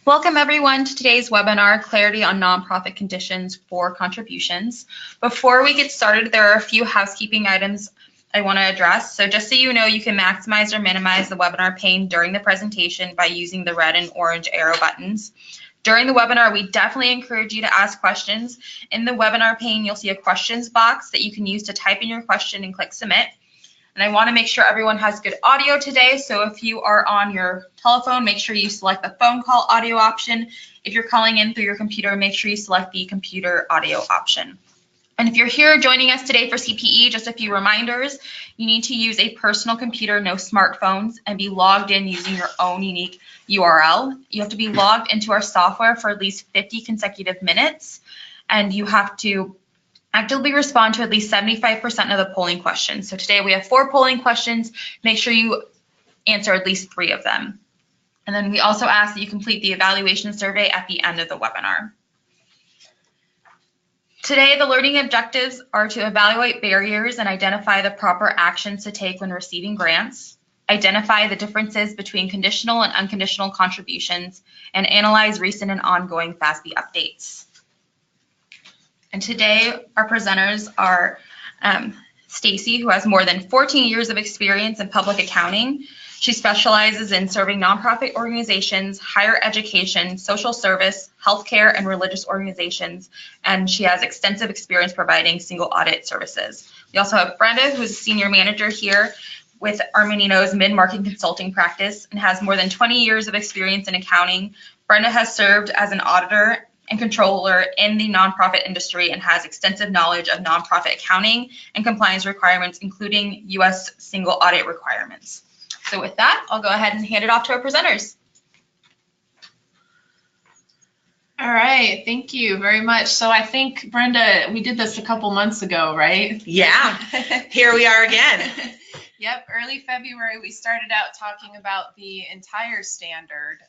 Welcome everyone to today's webinar, Clarity on Nonprofit Conditions for Contributions. Before we get started, there are a few housekeeping items I want to address. So just so you know, you can maximize or minimize the webinar pane during the presentation by using the red and orange arrow buttons. During the webinar, we definitely encourage you to ask questions. In the webinar pane, you'll see a questions box that you can use to type in your question and click submit. And I want to make sure everyone has good audio today. So if you are on your telephone, make sure you select the phone call audio option. If you're calling in through your computer, make sure you select the computer audio option. And if you're here joining us today for CPE, just a few reminders. You need to use a personal computer, no smartphones, and be logged in using your own unique URL. You have to be logged into our software for at least 50 consecutive minutes, and you have to actively respond to at least 75% of the polling questions. So today we have 4 polling questions. Make sure you answer at least 3 of them. And then we also ask that you complete the evaluation survey at the end of the webinar. Today, the learning objectives are to evaluate barriers and identify the proper actions to take when receiving grants, identify the differences between conditional and unconditional contributions, and analyze recent and ongoing FASB updates. And today, our presenters are Stacy, who has more than 14 years of experience in public accounting. She specializes in serving nonprofit organizations, higher education, social service, healthcare, and religious organizations. And she has extensive experience providing single audit services. We also have Brenda, who's a senior manager here with Armanino's mid-market consulting practice and has more than 20 years of experience in accounting. Brenda has served as an auditor and controller in the nonprofit industry and has extensive knowledge of nonprofit accounting and compliance requirements, including U.S. single audit requirements. So with that, I'll go ahead and hand it off to our presenters. All right, thank you very much. So I think, Brenda, we did this a couple months ago, right? Yeah, here we are again. Yep, early February, we started out talking about the entire standard,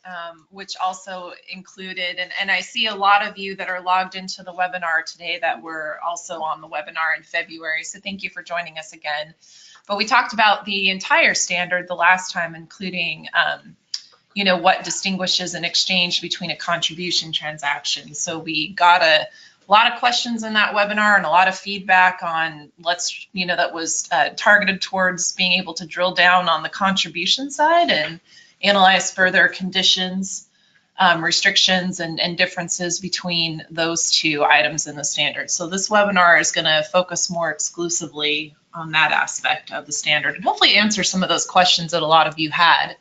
which also included, and I see a lot of you that are logged into the webinar today that were also on the webinar in February, so thank you for joining us again. But we talked about the entire standard the last time, including what distinguishes an exchange between a contribution transaction. So we got a lot of questions in that webinar and a lot of feedback on that was targeted towards being able to drill down on the contribution side and analyze further conditions, restrictions, and differences between those 2 items in the standard. So this webinar is going to focus more exclusively on that aspect of the standard and hopefully answer some of those questions that a lot of you had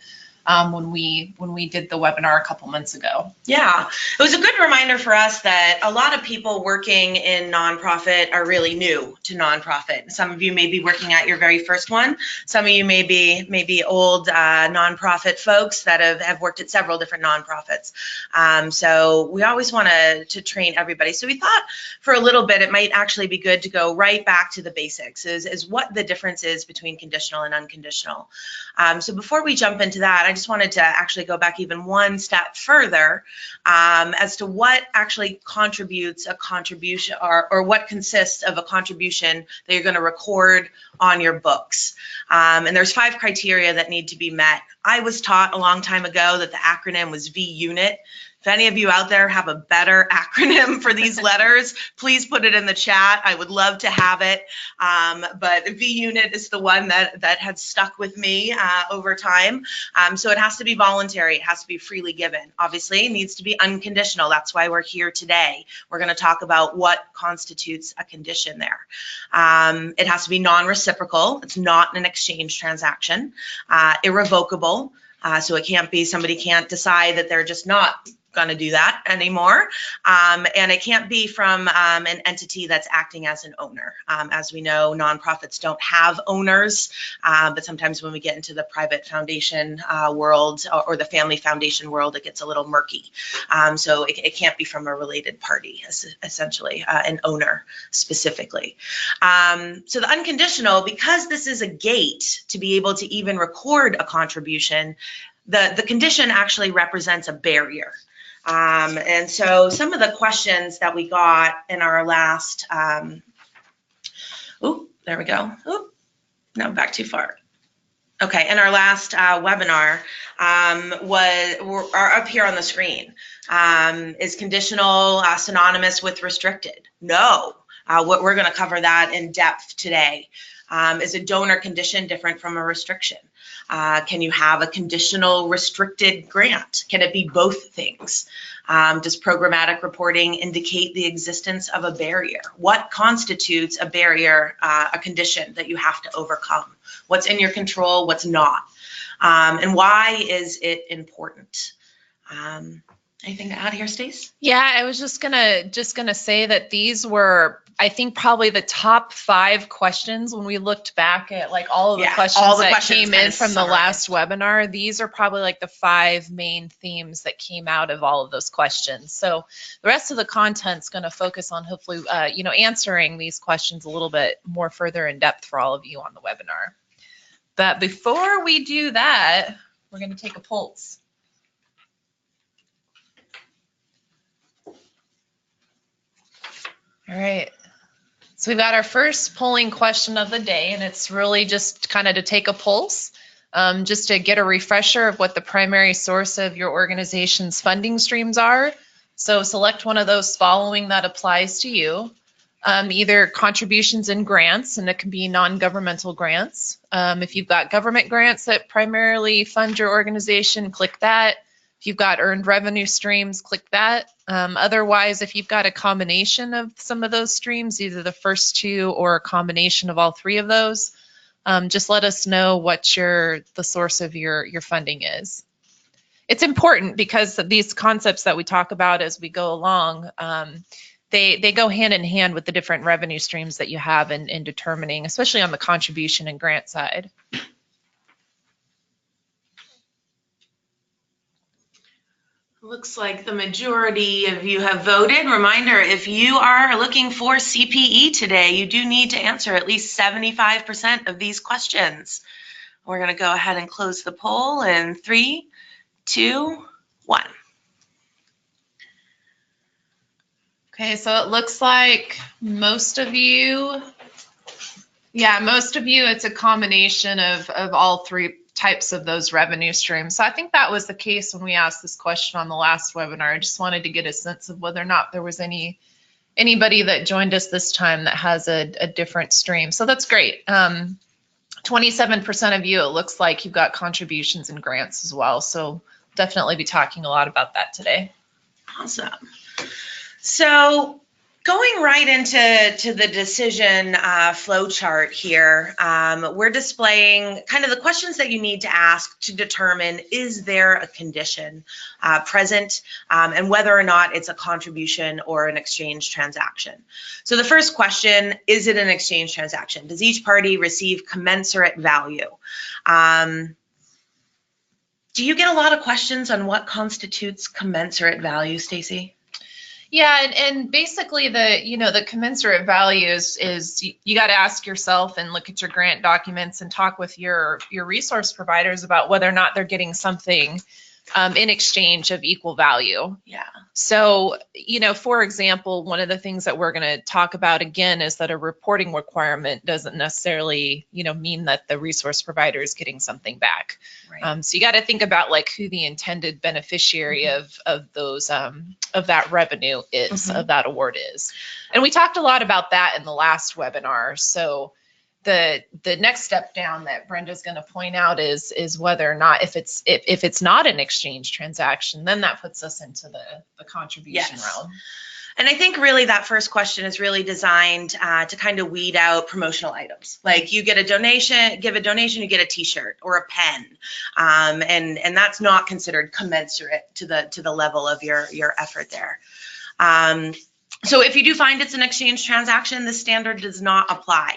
when we did the webinar a couple months ago. Yeah, it was a good reminder for us that a lot of people working in nonprofit are really new to nonprofit. Some of you may be working at your very first one. Some of you may be old nonprofit folks that have worked at several different nonprofits. So we always want to train everybody. So we thought for a little bit it might actually be good to go right back to the basics, is what the difference is between conditional and unconditional. So before we jump into that, I just wanted to actually go back even one step further as to what actually contributes a contribution or what consists of a contribution that you're going to record on your books. And there's 5 criteria that need to be met. I was taught a long time ago that the acronym was V-Unit. If any of you out there have a better acronym for these letters, please put it in the chat. I would love to have it. But V-Unit is the one that had stuck with me over time. So it has to be voluntary. It has to be freely given. Obviously, it needs to be unconditional. That's why we're here today. We're going to talk about what constitutes a condition there. It has to be non-reciprocal. It's not an exchange transaction. Irrevocable. So it can't be, somebody can't decide that they're just not going to do that anymore. And it can't be from an entity that's acting as an owner. As we know, nonprofits don't have owners, but sometimes when we get into the private foundation world or the family foundation world, it gets a little murky. So it can't be from a related party, essentially, an owner specifically. So the unconditional, because this is a gate to be able to even record a contribution, the condition actually represents a barrier. And so some of the questions that we got in our last, there we go. No, back too far. Okay, and our last webinar are up here on the screen. Is conditional synonymous with restricted? No. We're going to cover that in depth today. Is a donor condition different from a restriction? Can you have a conditional restricted grant? Can it be both things? Does programmatic reporting indicate the existence of a barrier? What constitutes a barrier, a condition that you have to overcome? What's in your control, what's not? And why is it important? Anything to add here, Stace? Yeah, I was just gonna say that these were, I think, probably the top 5 questions when we looked back at like all of the questions that came in from the last webinar. These are probably like the 5 main themes that came out of all of those questions. So the rest of the content's going to focus on hopefully, answering these questions a little bit more further in depth for all of you on the webinar. But before we do that, we're going to take a pulse. All right, so we've got our first polling question of the day, and it's really just kind of to take a pulse, just to get a refresher of what the primary source of your organization's funding streams are. So select one of those following that applies to you. Either contributions and grants, and it can be non-governmental grants. If you've got government grants that primarily fund your organization, click that. If you've got earned revenue streams, click that. Otherwise, if you've got a combination of some of those streams, either the first 2 or a combination of all 3 of those, just let us know what the source of your funding is. It's important because these concepts that we talk about as we go along, they go hand in hand with the different revenue streams that you have in determining, especially on the contribution and grant side. Looks like the majority of you have voted. Reminder, if you are looking for CPE today, you do need to answer at least 75% of these questions. We're going to go ahead and close the poll in 3, 2, 1. Okay, so it looks like most of you, it's a combination of all 3 types of those revenue streams. So I think that was the case when we asked this question on the last webinar. I just wanted to get a sense of whether or not there was anybody that joined us this time that has a different stream. So that's great. 27% of you, it looks like you've got contributions and grants as well. So definitely be talking a lot about that today. Awesome. So going right into the decision flow chart here, we're displaying kind of the questions that you need to ask to determine, is there a condition present, and whether or not it's a contribution or an exchange transaction. So the first question, is it an exchange transaction? Does each party receive commensurate value? Do you get a lot of questions on what constitutes commensurate value, Stacy? Yeah, and basically the commensurate value is you got to ask yourself and look at your grant documents and talk with your resource providers about whether or not they're getting something in exchange of equal value. Yeah. So, for example, one of the things that we're going to talk about again is that a reporting requirement doesn't necessarily, mean that the resource provider is getting something back. Right. So you got to think about like who the intended beneficiary of those of that revenue is, of that award is. And we talked a lot about that in the last webinar. So the next step down that Brenda's going to point out is whether or not if it's not an exchange transaction, then that puts us into the contribution realm. And I think really that first question is really designed to kind of weed out promotional items. Like you give a donation, you get a T-shirt or a pen, and that's not considered commensurate to the level of your effort there. So if you do find it's an exchange transaction, the standard does not apply.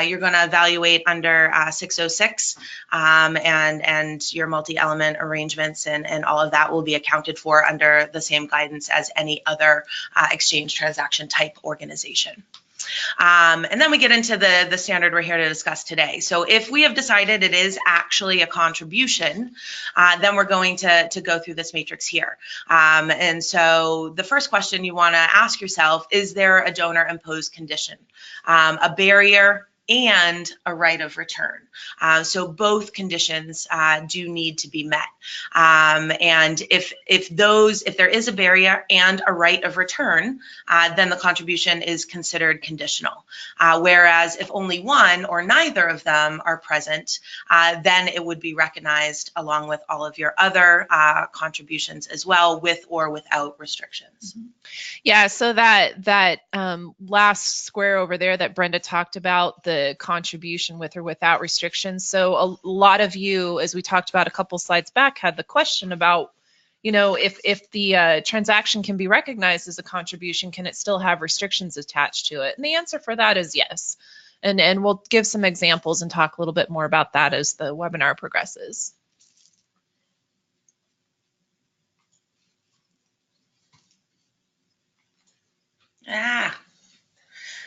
You're going to evaluate under 606, and your multi-element arrangements and all of that will be accounted for under the same guidance as any other exchange transaction type organization. And then we get into the standard we're here to discuss today. So if we have decided it is actually a contribution, then we're going to go through this matrix here. And so the first question you want to ask yourself, is there a donor imposed condition, a barrier and a right of return. So both conditions do need to be met. And if there is a barrier and a right of return, then the contribution is considered conditional. Whereas if only one or neither of them are present, then it would be recognized along with all of your other contributions as well, with or without restrictions. Yeah, so that last square over there that Brenda talked about, the contribution with or without restrictions. So a lot of you, as we talked about a couple slides back, had the question about, if the transaction can be recognized as a contribution, can it still have restrictions attached to it? And the answer for that is yes. And we'll give some examples and talk a little bit more about that as the webinar progresses.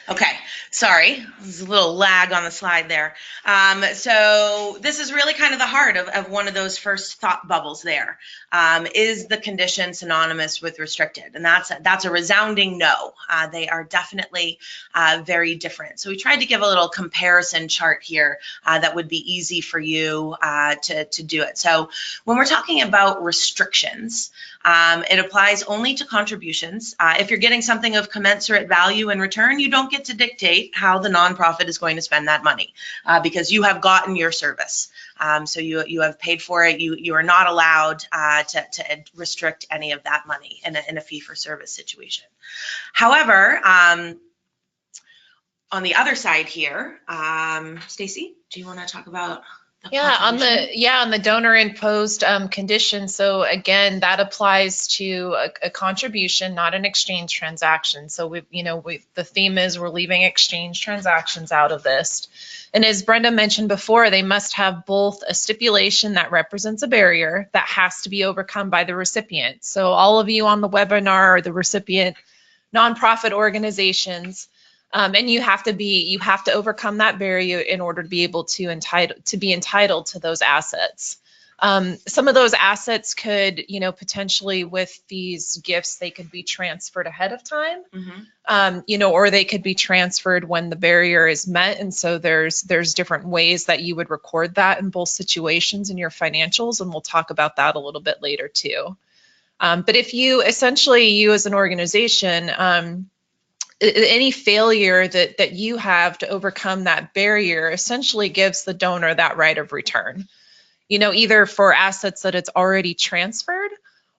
Okay, sorry, there's a little lag on the slide there. So this is really kind of the heart of one of those first thought bubbles there. Is the condition synonymous with restricted? And that's a resounding no. They are definitely very different. So we tried to give a little comparison chart here that would be easy for you to do it. So when we're talking about restrictions, it applies only to contributions. If you're getting something of commensurate value in return, you don't get to dictate how the nonprofit is going to spend that money because you have gotten your service. So you have paid for it. You are not allowed to restrict any of that money in a fee-for-service situation. However, on the other side here, Stacy, do you want to talk about? On the donor imposed condition. So again, that applies to a contribution, not an exchange transaction. So the theme is we're leaving exchange transactions out of this. And as Brenda mentioned before, they must have both a stipulation that represents a barrier that has to be overcome by the recipient. So all of you on the webinar are the recipient nonprofit organizations. And you have to overcome that barrier in order to be able to be entitled to those assets. Some of those assets could, potentially with these gifts, they could be transferred ahead of time, or they could be transferred when the barrier is met. And so there's different ways that you would record that in both situations in your financials, and we'll talk about that a little bit later too. But if you as an organization, any failure that you have to overcome that barrier essentially gives the donor that right of return, either for assets that it's already transferred,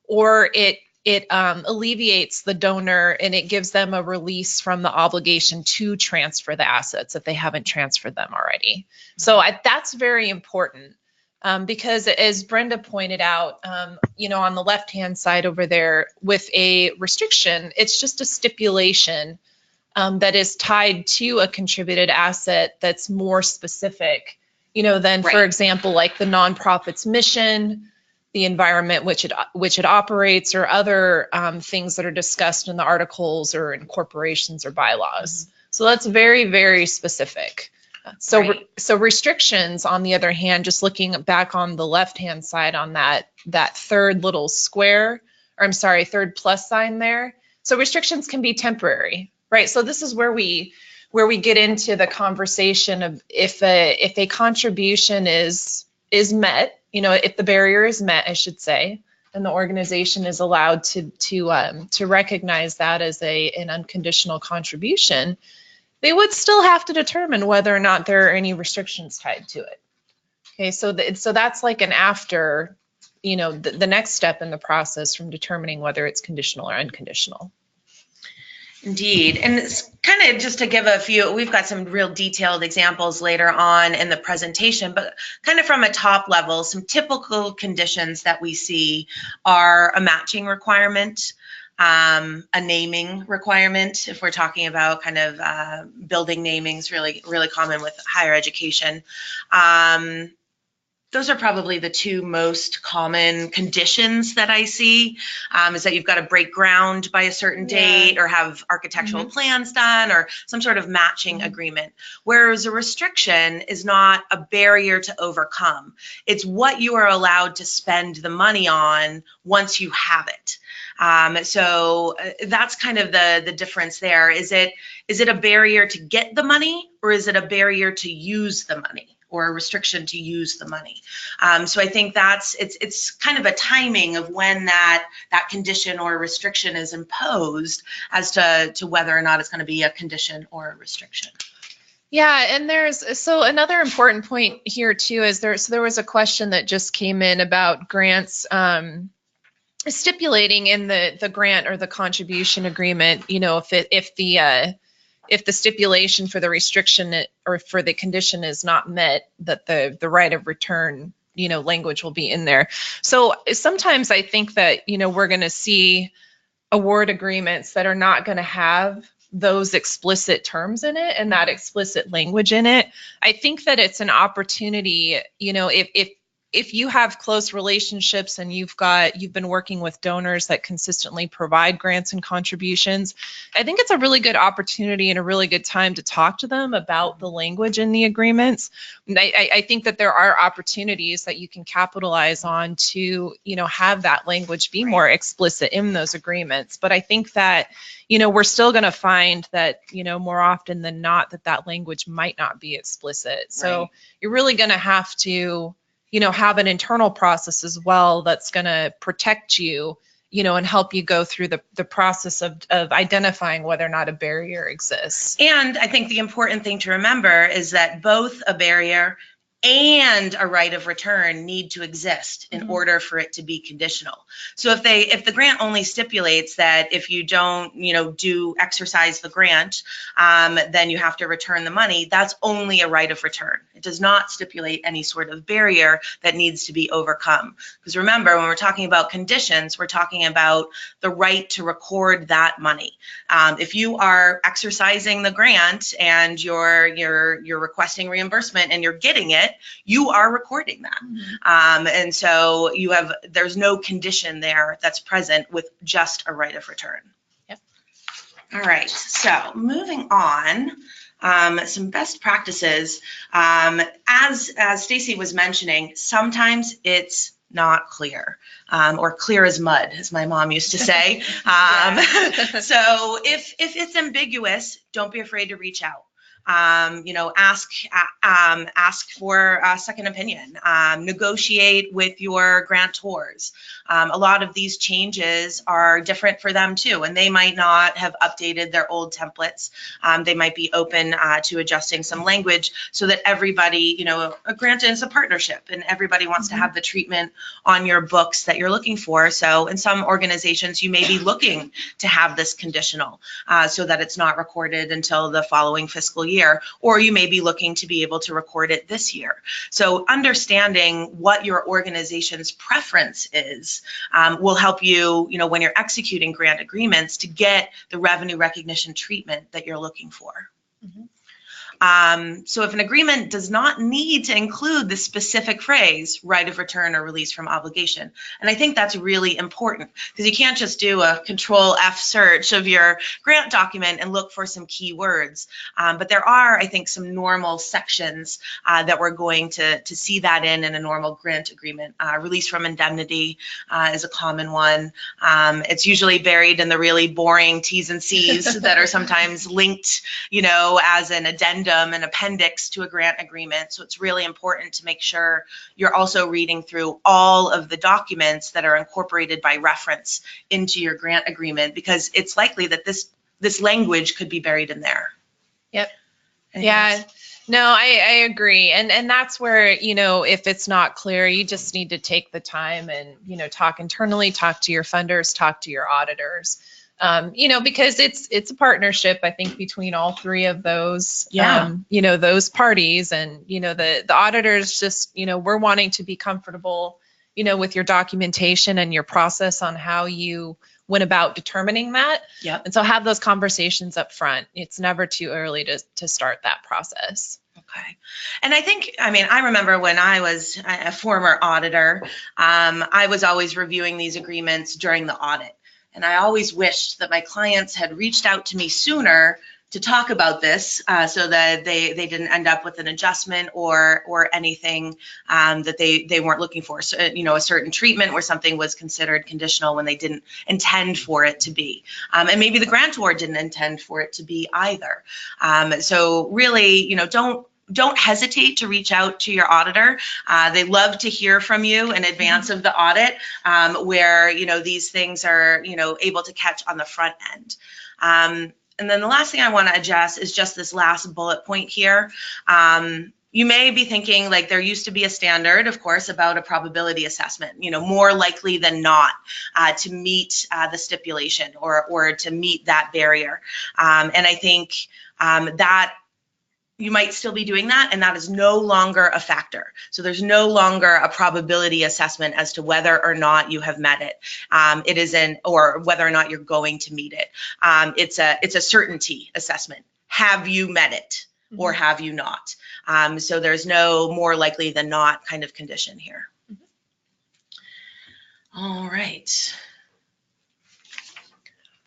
or it alleviates the donor and it gives them a release from the obligation to transfer the assets if they haven't transferred them already. So that's very important because as Brenda pointed out, on the left-hand side over there with a restriction, it's just a stipulation that is tied to a contributed asset that's more specific, than, for example, like the nonprofit's mission, the environment which it operates, or other things that are discussed in the articles or in corporations or bylaws. So that's very, very specific. So restrictions, on the other hand, just looking back on the left-hand side on that third little square, third plus sign there. So restrictions can be temporary. Right, so this is where we get into the conversation of if a contribution is met, if the barrier is met, I should say, and the organization is allowed to recognize that as an unconditional contribution, they would still have to determine whether or not there are any restrictions tied to it. Okay, so that's like an after, the next step in the process from determining whether it's conditional or unconditional. Indeed. And it's kind of just to give a few, we've got some real detailed examples later on in the presentation, but kind of from a top level, some typical conditions that we see are a matching requirement, a naming requirement, if we're talking about kind of building namings, really, really common with higher education. Those are probably the two most common conditions that I see, is that you've got to break ground by a certain date or have architectural plans done or some sort of matching agreement. Whereas a restriction is not a barrier to overcome. It's what you are allowed to spend the money on once you have it. So that's kind of the difference there. Is it a barrier to get the money, or is it a barrier to use the money, or a restriction to use the money? So I think it's kind of a timing of when that condition or restriction is imposed as to whether or not it's going to be a condition or a restriction. Yeah, and so another important point here too is there was a question that just came in about grants stipulating in the grant or the contribution agreement, if the stipulation for the restriction or for the condition is not met, that the right of return, language will be in there. So sometimes I think that, we're going to see award agreements that are not going to have those explicit terms in it and that explicit language in it. I think that it's an opportunity, if you have close relationships and you've been working with donors that consistently provide grants and contributions, I think it's a really good opportunity and a really good time to talk to them about the language in the agreements. And I think that there are opportunities that you can capitalize on to, have that language be more explicit in those agreements. But I think that, we're still going to find that, more often than not, that language might not be explicit. So you're really going to have to, have an internal process as well that's going to protect you, and help you go through the process of identifying whether or not a barrier exists. And I think the important thing to remember is that both a barrier and a right of return need to exist in order for it to be conditional. So if the grant only stipulates that if you don't, exercise the grant, then you have to return the money, that's only a right of return. It does not stipulate any sort of barrier that needs to be overcome. Because remember, when we're talking about conditions, we're talking about the right to record that money. If you are exercising the grant and you're requesting reimbursement and you're getting it, you are recording that. And so there's no condition there that's present with just a right of return. Yep. All right, so moving on, some best practices. As Stacy was mentioning, sometimes it's not clear, or clear as mud, as my mom used to say. So if it's ambiguous, don't be afraid to reach out. Ask for a second opinion, negotiate with your grantors. A lot of these changes are different for them too, and they might not have updated their old templates. They might be open to adjusting some language so that everybody, granted it's a partnership and everybody wants to have the treatment on your books that you're looking for. So in some organizations, you may be looking to have this conditional so that it's not recorded until the following fiscal year. Or you may be looking to be able to record it this year. So understanding what your organization's preference is will help you, when you're executing grant agreements, to get the revenue recognition treatment that you're looking for. So if an agreement does not need to include the specific phrase, right of return or release from obligation, and I think that's really important because you can't just do a Control F search of your grant document and look for some keywords. But there are, I think, some normal sections that we're going to see that in a normal grant agreement. Release from indemnity is a common one. It's usually buried in the really boring T's and C's that are sometimes linked, as an addendum, an appendix to a grant agreement. So it's really important to make sure you're also reading through all of the documents that are incorporated by reference into your grant agreement, because it's likely that this language could be buried in there. Yep. Yeah. No, I agree. And that's where, if it's not clear, you just need to take the time and, talk internally, talk to your funders, talk to your auditors. Because it's a partnership, I think, between all three of those, those parties, and, the auditors just, we're wanting to be comfortable, with your documentation and your process on how you went about determining that. Yep. And so have those conversations up front. It's never too early to start that process. Okay. And I remember when I was a former auditor, I was always reviewing these agreements during the audit. And I always wished that my clients had reached out to me sooner talk about this so that they didn't end up with an adjustment or anything that they weren't looking for. So, a certain treatment where something was considered conditional when they didn't intend for it to be. And maybe the grantor didn't intend for it to be either. So really, don't hesitate to reach out to your auditor. They love to hear from you in advance of the audit, where, these things are, able to catch on the front end. And then the last thing I want to address is just this last bullet point here. You may be thinking, like, there used to be a standard, of course, about a probability assessment, more likely than not to meet the stipulation or to meet that barrier. And I think that you might still be doing that, and that is no longer a factor. So there's no longer a probability assessment as to whether or not you have met it. It isn't, or whether or not you're going to meet it. It's a certainty assessment. Have you met it, or have you not? So there's no more likely than not kind of condition here. All right.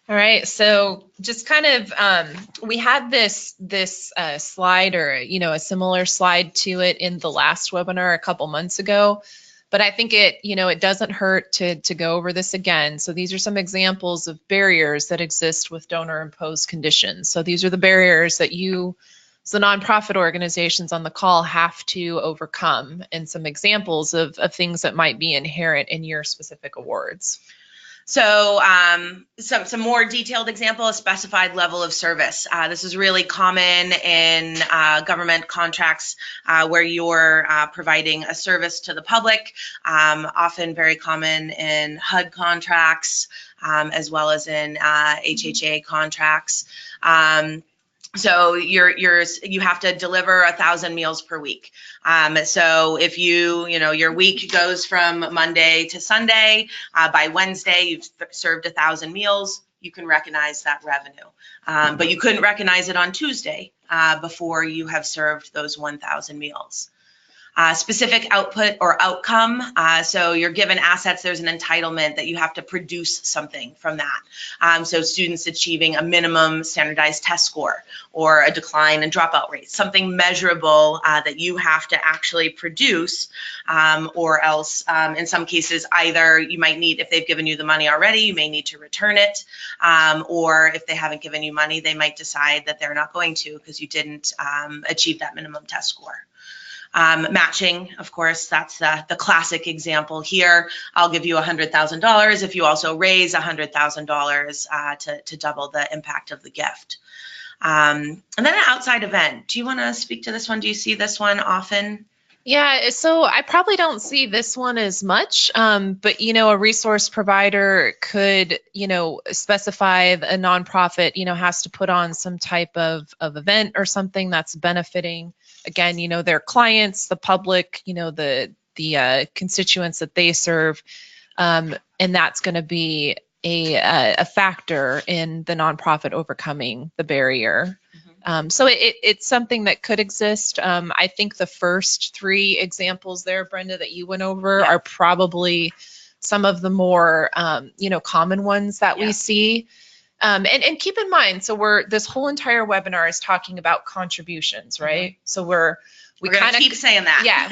All right, so just kind of, we had this slide, or, a similar slide to it in the last webinar a couple months ago, but I think it doesn't hurt to go over this again. So these are some examples of barriers that exist with donor imposed conditions. So these are the barriers that you, so nonprofit organizations on the call, have to overcome, and some examples of things that might be inherent in your specific awards. So some more detailed example, a specified level of service. This is really common in government contracts where you're providing a service to the public, often very common in HUD contracts, as well as in HHA contracts. So you have to deliver 1,000 meals per week. So if your week goes from Monday to Sunday, by Wednesday you've served 1,000 meals, you can recognize that revenue. But you couldn't recognize it on Tuesday before you have served those 1,000 meals. Specific output or outcome. So you're given assets, there's an entitlement that you have to produce something from that. So students achieving a minimum standardized test score or a decline in dropout rate, something measurable that you have to actually produce, or else in some cases, either you might need, if they've given you the money already, you may need to return it, or if they haven't given you money, they might decide that they're not going to because you didn't achieve that minimum test score. Matching, of course, that's the classic example here. I'll give you $100,000 if you also raise $100,000 to double the impact of the gift. And then an outside event. Do you want to speak to this one? Do you see this one often? Yeah, so I probably don't see this one as much, but a resource provider could, specify a nonprofit, has to put on some type of event or something that's benefiting, again, their clients, the public, the constituents that they serve, and that's going to be a factor in the nonprofit overcoming the barrier. So it's something that could exist. I think the first three examples there, Brenda, that you went over are probably some of the more, common ones that we see. And keep in mind, so this whole entire webinar is talking about contributions, right? So we're gonna keep saying that. Yeah,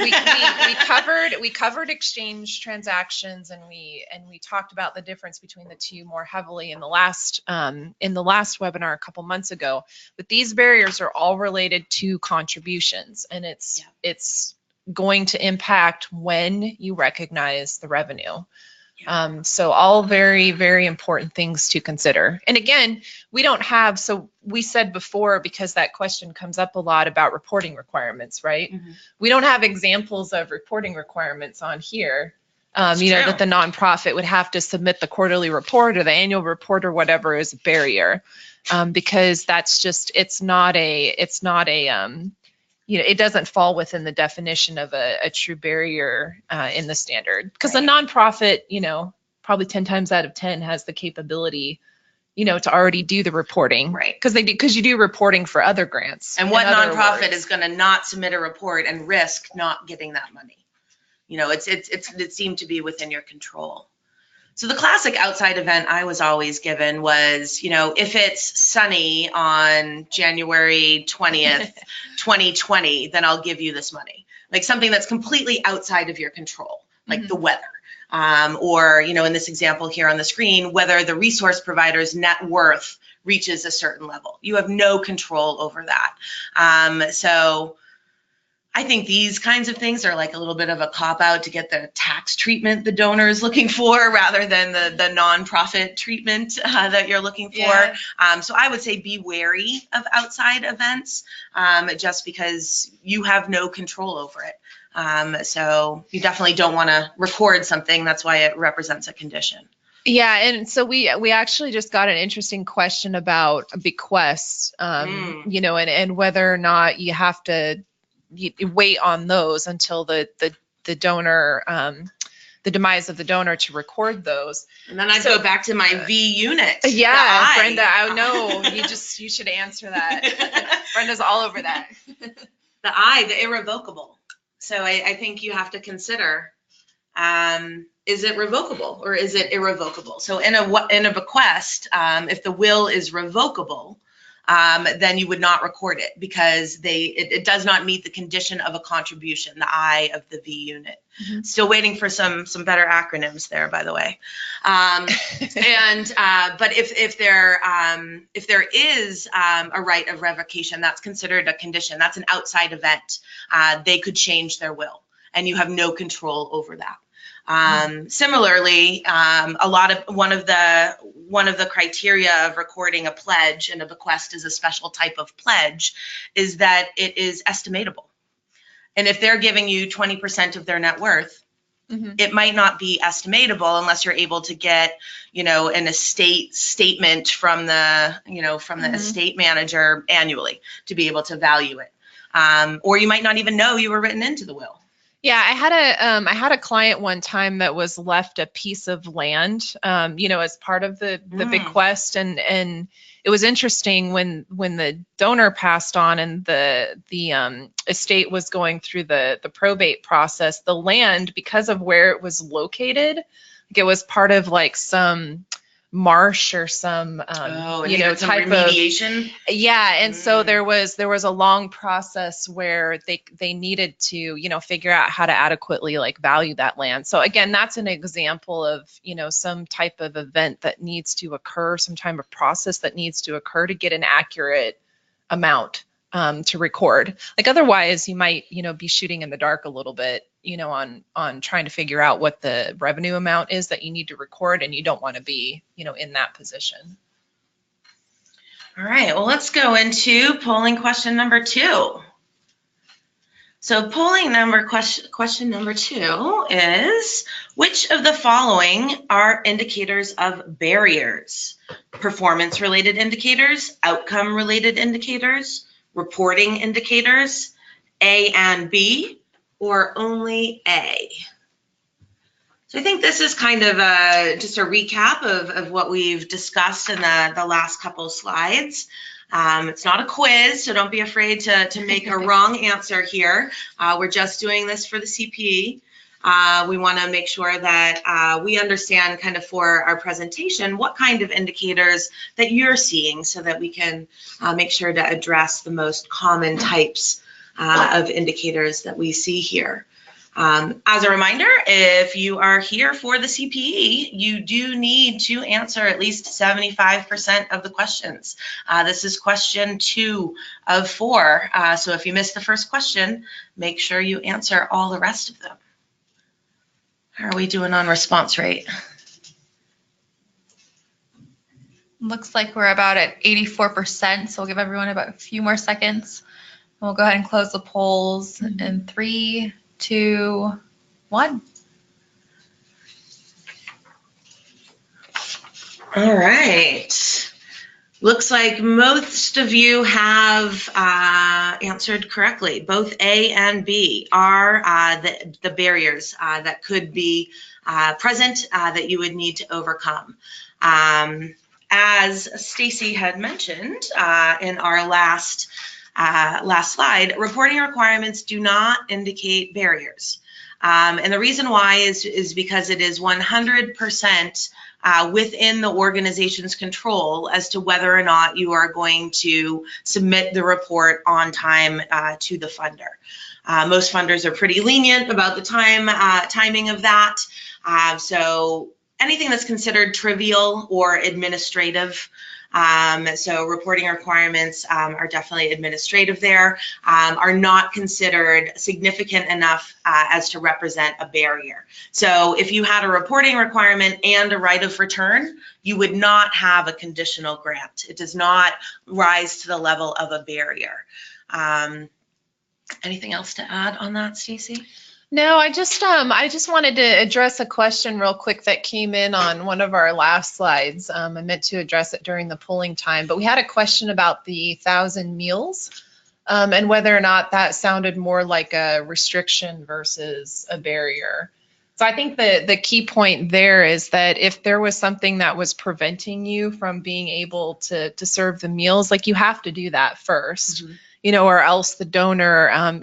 we covered exchange transactions, and we talked about the difference between the two more heavily in the last webinar a couple months ago. But these barriers are all related to contributions, and it's going to impact when you recognize the revenue. So all very, very important things to consider. And again, so we said before, because that question comes up a lot about reporting requirements, right? We don't have examples of reporting requirements on here, that the nonprofit would have to submit the quarterly report or the annual report or whatever is a barrier, because that's just, it doesn't fall within the definition of a true barrier in the standard, because a nonprofit, probably 10 times out of 10 has the capability, to already do the reporting, right? Because you do reporting for other grants. And what nonprofit is going to not submit a report and risk not getting that money? It seemed to be within your control. So the classic outside event I was always given was, if it's sunny on January 20th, 2020, then I'll give you this money. Like something that's completely outside of your control, like the weather. Or, in this example here on the screen, whether the resource provider's net worth reaches a certain level. You have no control over that. So I think these kinds of things are like a little bit of a cop-out to get the tax treatment the donor is looking for rather than the nonprofit treatment that you're looking for. Yeah. So I would say be wary of outside events just because you have no control over it. So you definitely don't want to record something. That's why it represents a condition. Yeah, and so we actually just got an interesting question about bequests, and whether or not you have to wait on those until the donor, the demise of the donor to record those. And then I go back to my V unit. Yeah, Brenda, I know you should answer that. Brenda's all over that. The irrevocable. So I think you have to consider, is it revocable or is it irrevocable? So in a bequest, if the will is revocable, then you would not record it because it does not meet the condition of a contribution, the I of the V unit. Mm-hmm. Still waiting for some better acronyms there, by the way. But if there is a right of revocation, that's considered a condition. That's an outside event. They could change their will, and you have no control over that. Similarly, one of the criteria of recording a pledge, and a bequest is a special type of pledge, is that it is estimatable. And if they're giving you 20% of their net worth, it might not be estimatable unless you're able to get, an estate statement from the estate manager annually to be able to value it. Or you might not even know you were written into the will. Yeah, I had a client one time that was left a piece of land, as part of the bequest, and it was interesting when the donor passed on and the estate was going through the probate process. The land, because of where it was located, it was part of like some marsh or some type remediation. And so there was a long process where they needed to figure out how to adequately like value that land. So again, that's an example of some type of event that needs to occur, some type of process that needs to occur to get an accurate amount to record. Like otherwise you might be shooting in the dark a little bit on trying to figure out what the revenue amount is that you need to record, and you don't want to be in that position. All right, well, let's go into polling question number 2. So question number 2 is, which of the following are indicators of barriers? Performance-related indicators, outcome-related indicators, reporting indicators, A and B, or only A? So I think this is kind of just a recap of what we've discussed in the last couple slides. It's not a quiz, so don't be afraid to make a wrong answer here. We're just doing this for the CPE. We want to make sure that we understand kind of for our presentation what kind of indicators that you're seeing so that we can make sure to address the most common types of indicators that we see here. As a reminder, if you are here for the CPE, you do need to answer at least 75% of the questions. This is question 2 of 4. So if you missed the first question, make sure you answer all the rest of them. How are we doing on response rate? Looks like we're about at 84%, so we'll give everyone about a few more seconds. We'll go ahead and close the polls in 3, 2, 1. All right. Looks like most of you have answered correctly. Both A and B are the barriers that could be present that you would need to overcome. As Stacy had mentioned in our last slide, reporting requirements do not indicate barriers. And the reason why is because it is 100% within the organization's control as to whether or not you are going to submit the report on time to the funder. Most funders are pretty lenient about the timing of that. So anything that's considered trivial or administrative, so reporting requirements are definitely administrative there, are not considered significant enough as to represent a barrier. So if you had a reporting requirement and a right of return, you would not have a conditional grant. It does not rise to the level of a barrier. Anything else to add on that, Stacy? No, I just wanted to address a question real quick that came in on one of our last slides. I meant to address it during the polling time, but we had a question about the 1,000 meals and whether or not that sounded more like a restriction versus a barrier. So I think the key point there is that if there was something that was preventing you from being able to serve the meals, like you have to do that first. Mm-hmm. Or else the donor,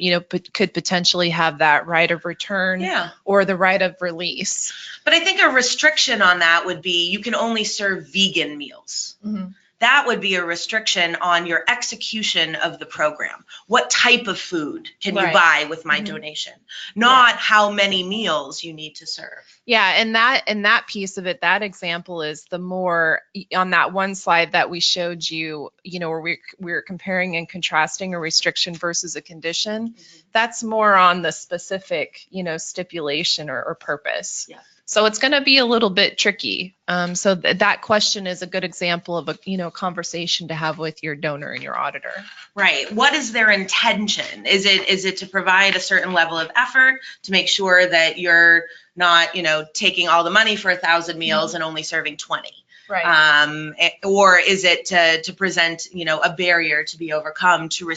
could potentially have that right of return or the right of release. But I think a restriction on that would be you can only serve vegan meals. Mm-hmm. That would be a restriction on your execution of the program. What type of food can you buy with my donation? Not how many meals you need to serve. Yeah, and that piece of it, that example is the more on that one slide that we showed you, where we were comparing and contrasting a restriction versus a condition. Mm-hmm. That's more on the specific, stipulation or purpose. Yeah. So it's going to be a little bit tricky. So that question is a good example of a conversation to have with your donor and your auditor. Right. What is their intention? Is it to provide a certain level of effort to make sure that you're not taking all the money for 1,000 meals mm-hmm. and only serving 20? Right. Or is it to present, a barrier to be overcome to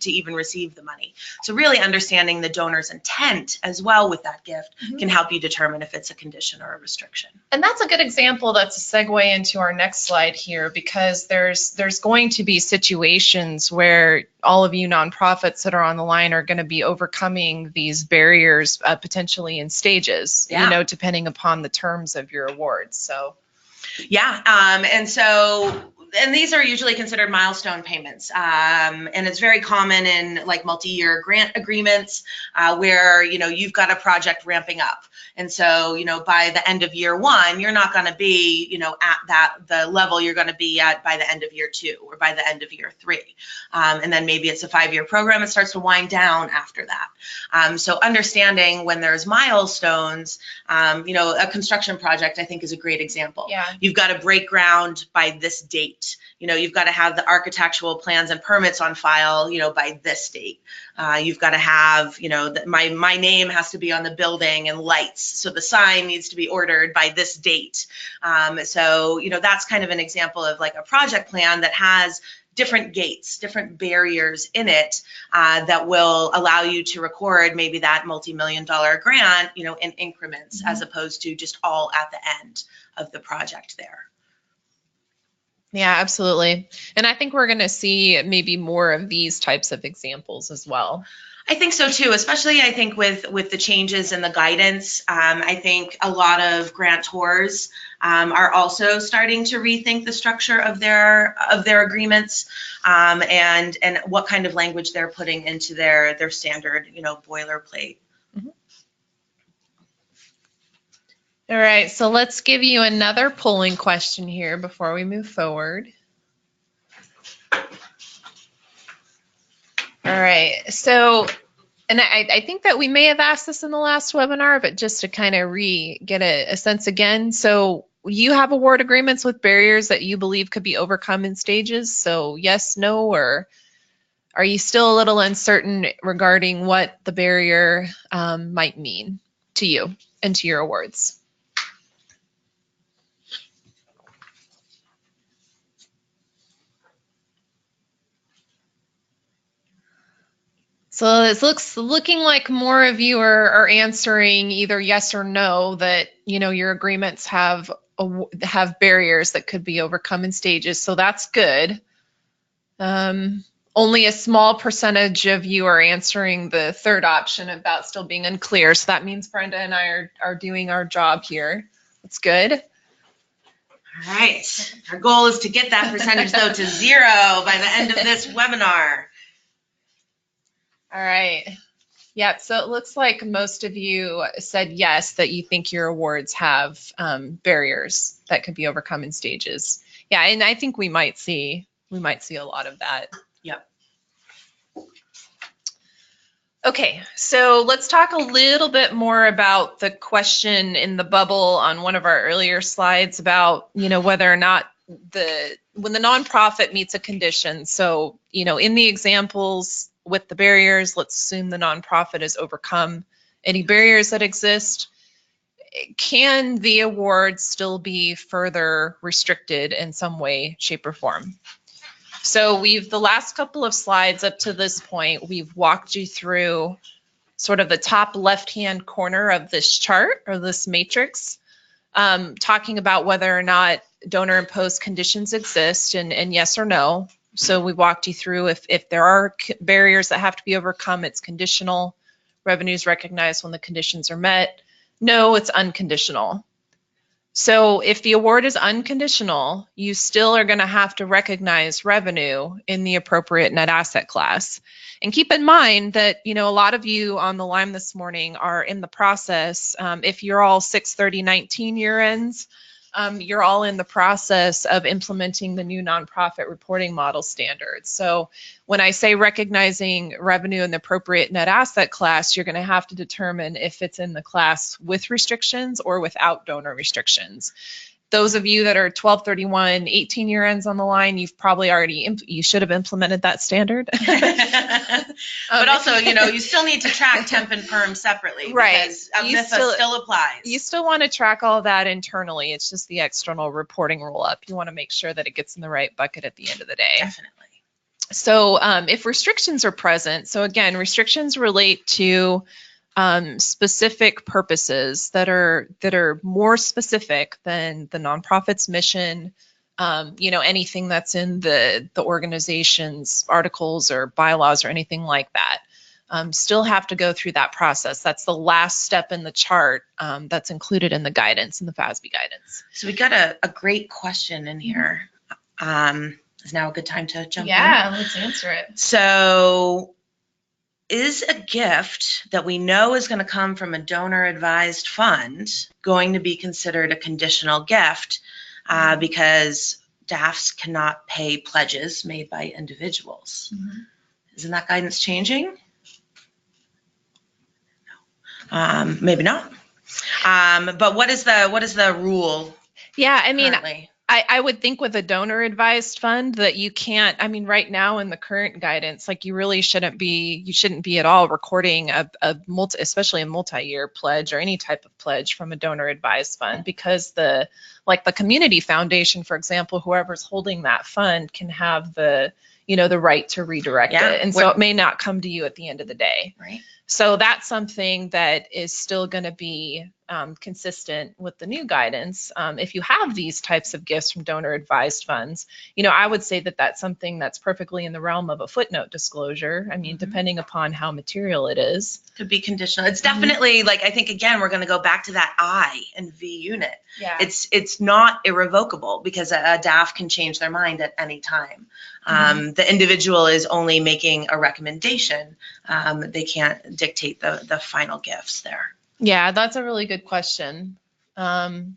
even receive the money? So really understanding the donor's intent as well with that gift mm-hmm. can help you determine if it's a condition or a restriction. And that's a good example. That's a segue into our next slide here, because there's going to be situations where all of you nonprofits that are on the line are going to be overcoming these barriers potentially in stages, depending upon the terms of your awards. So. Yeah, and these are usually considered milestone payments, and it's very common in like multi-year grant agreements where you've got a project ramping up, and so by the end of year one you're not going to be at the level you're going to be at by the end of year two or by the end of year three, and then maybe it's a 5-year program. It starts to wind down after that. So understanding when there's milestones, a construction project I think is a great example. Yeah. You've got to break ground by this date. You've got to have the architectural plans and permits on file, by this date. You've got to have, my name has to be on the building and lights. So the sign needs to be ordered by this date. So that's kind of an example of like a project plan that has different gates, different barriers in it that will allow you to record maybe that multi-million-dollar grant, in increments mm-hmm. as opposed to just all at the end of the project there. Yeah, absolutely. And I think we're going to see maybe more of these types of examples as well. I think so too, especially I think with the changes in the guidance. I think a lot of grantors are also starting to rethink the structure of their agreements and what kind of language they're putting into their standard, boilerplate. Mm-hmm. All right, so let's give you another polling question here before we move forward. All right, so, and I think that we may have asked this in the last webinar, but just to kind of get a sense again. So you have award agreements with barriers that you believe could be overcome in stages. So yes, no, or are you still a little uncertain regarding what the barrier might mean to you and to your awards? So it looking like more of you are answering either yes or no, that your agreements have barriers that could be overcome in stages. So that's good. only a small percentage of you are answering the third option about still being unclear. So that means Brenda and I are doing our job here. That's good. All right. Our goal is to get that percentage though to 0 by the end of this webinar. All right. Yep. So it looks like most of you said yes, that you think your awards have barriers that could be overcome in stages. Yeah, and I think we might see a lot of that. Yep. Okay, so let's talk a little bit more about the question in the bubble on one of our earlier slides about, whether or not when the nonprofit meets a condition. So, in the examples with the barriers, let's assume the nonprofit has overcome any barriers that exist. Can the award still be further restricted in some way, shape, or form? So the last couple of slides up to this point, we've walked you through sort of the top left-hand corner of this chart or this matrix, talking about whether or not donor-imposed conditions exist and yes or no. So we walked you through if there are barriers that have to be overcome, it's conditional. Revenues recognized when the conditions are met. No, it's unconditional. So if the award is unconditional, you still are going to have to recognize revenue in the appropriate net asset class. And keep in mind that, a lot of you on the line this morning are in the process. If you're all 6/30/19 year ends, you're all in the process of implementing the new nonprofit reporting model standards. So when I say recognizing revenue in the appropriate net asset class, you're going to have to determine if it's in the class with restrictions or without donor restrictions. Those of you that are 12/31/18 year ends on the line, you've probably you should have implemented that standard. But also, you still need to track temp and perm separately, right? Because MIFA still applies. You still want to track all that internally. It's just the external reporting roll up. You want to make sure that it gets in the right bucket at the end of the day. Definitely. So if restrictions are present, so again, restrictions relate to specific purposes that are more specific than the nonprofit's mission, anything that's in the organization's articles or bylaws or anything like that. Still have to go through that process. That's the last step in the chart that's included in the guidance, in the FASB guidance. So we got a great question in here. Is now a good time to jump in? Yeah, let's answer it. So is a gift that we know is going to come from a donor-advised fund going to be considered a conditional gift because DAFs cannot pay pledges made by individuals? Mm-hmm. Isn't that guidance changing? No. Maybe not. But what is the rule? Yeah, I mean, currently? I would think with a donor advised fund that you can't, right now in the current guidance, like you shouldn't be at all recording especially a multi-year pledge or any type of pledge from a donor advised fund, because the community foundation, for example, whoever's holding that fund can have the right to redirect it. And so it may not come to you at the end of the day. Right. So that's something that is still going to be consistent with the new guidance. If you have these types of gifts from donor advised funds, I would say that that's something that's perfectly in the realm of a footnote disclosure. Depending upon how material it is. Could be conditional. It's definitely I think again, we're going to go back to that I and V unit. Yeah. It's not irrevocable because a DAF can change their mind at any time. The individual is only making a recommendation. They can't dictate the final gifts there. Yeah, that's a really good question. I'm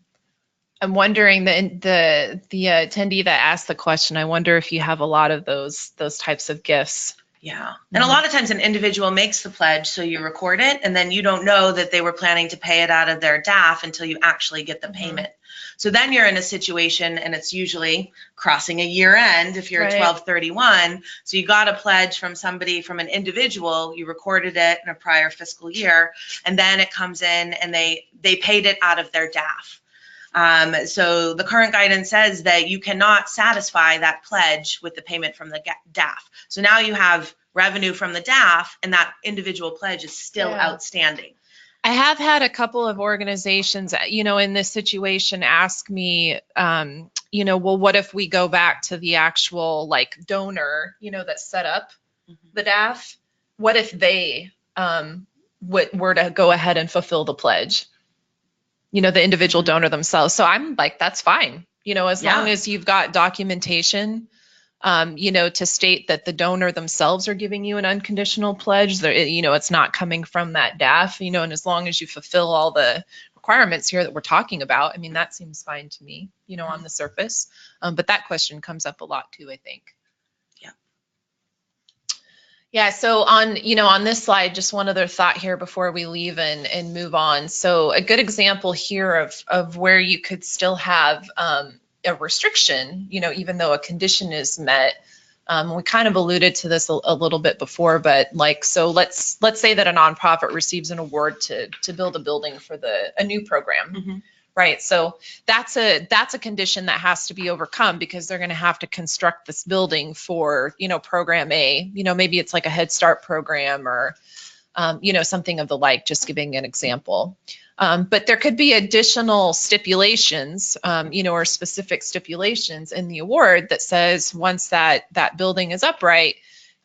wondering the attendee that asked the question, I wonder if you have a lot of those types of gifts. Yeah. And a lot of times an individual makes the pledge, so you record it, and then you don't know that they were planning to pay it out of their DAF until you actually get the payment. So then you're in a situation, and it's usually crossing a year end if you're Right. a 12/31. So you got a pledge from somebody, from an individual, you recorded it in a prior fiscal year, and then it comes in and they paid it out of their DAF. So the current guidance says that you cannot satisfy that pledge with the payment from the DAF. So now you have revenue from the DAF and that individual pledge is still outstanding. I have had a couple of organizations, in this situation ask me, you know, well, what if we go back to the actual like donor, you know, that set up the DAF? What if they were to go ahead and fulfill the pledge? You know, the individual donor themselves. So I'm like, that's fine. You know, as long as you've got documentation, you know, to state that the donor themselves are giving you an unconditional pledge, you know, it's not coming from that DAF, you know, and as long as you fulfill all the requirements here that we're talking about, I mean, that seems fine to me, you know, on the surface. But that question comes up a lot too, I think. Yeah, so on, you know, on this slide, just one other thought here before we leave and move on. So a good example here of where you could still have a restriction, you know, even though a condition is met. We kind of alluded to this a little bit before, but like, so let's say that a nonprofit receives an award to build a building for a new program. Right, so that's a condition that has to be overcome because they're going to have to construct this building for, you know, program A. You know, maybe it's like a Head Start program or, you know, something of the like. Just giving an example. But there could be additional stipulations, you know, or specific stipulations in the award that says once that building is upright,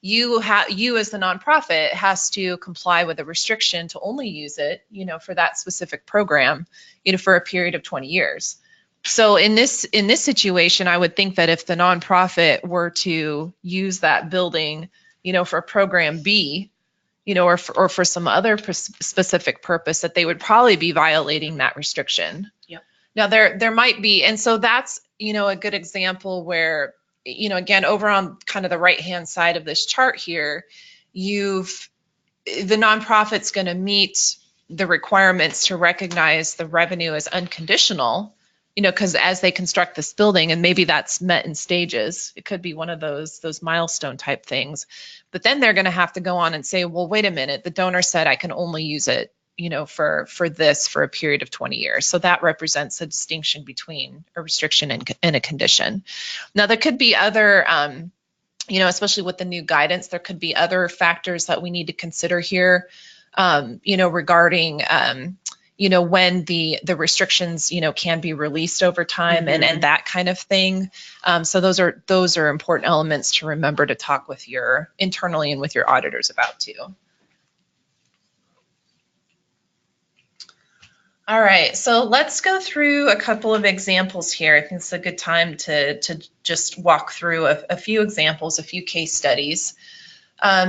you as the nonprofit has to comply with a restriction to only use it, you know, for that specific program, you know, for a period of 20 years. So in this situation, I would think that if the nonprofit were to use that building, you know, for program B, you know, or for some other specific purpose, that they would probably be violating that restriction. Yep. Now there might be, and so that's, you know, a good example where, you know, again, over on kind of the right-hand side of this chart here, the nonprofit's going to meet the requirements to recognize the revenue as unconditional, you know, because as they construct this building, and maybe that's met in stages, it could be one of those milestone type things. But then they're going to have to go on and say, well, wait a minute, the donor said I can only use it, you know, for this for a period of 20 years. So that represents a distinction between a restriction and a condition. Now, there could be other, you know, especially with the new guidance, there could be other factors that we need to consider here, you know, regarding, you know, when the restrictions, you know, can be released over time and that kind of thing. So those are important elements to remember to talk with internally and with your auditors about too. All right, so let's go through a couple of examples here. I think it's a good time to just walk through a few examples, a few case studies.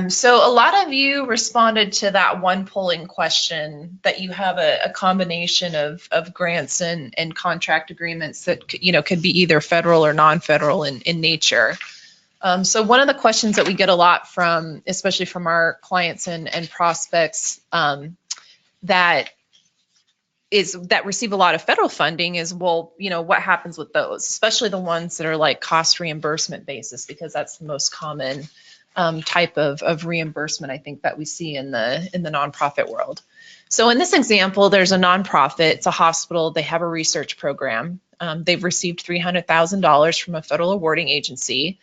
So a lot of you responded to that one polling question that you have a combination of grants and contract agreements that, you know, could be either federal or non-federal in nature. So one of the questions that we get a lot from, especially from our clients and prospects that receive a lot of federal funding is, well, you know, what happens with those, especially the ones that are like cost reimbursement basis, because that's the most common type of reimbursement, I think, that we see in the nonprofit world. So in this example, there's a nonprofit, it's a hospital, they have a research program. They've received $300,000 from a federal awarding agency.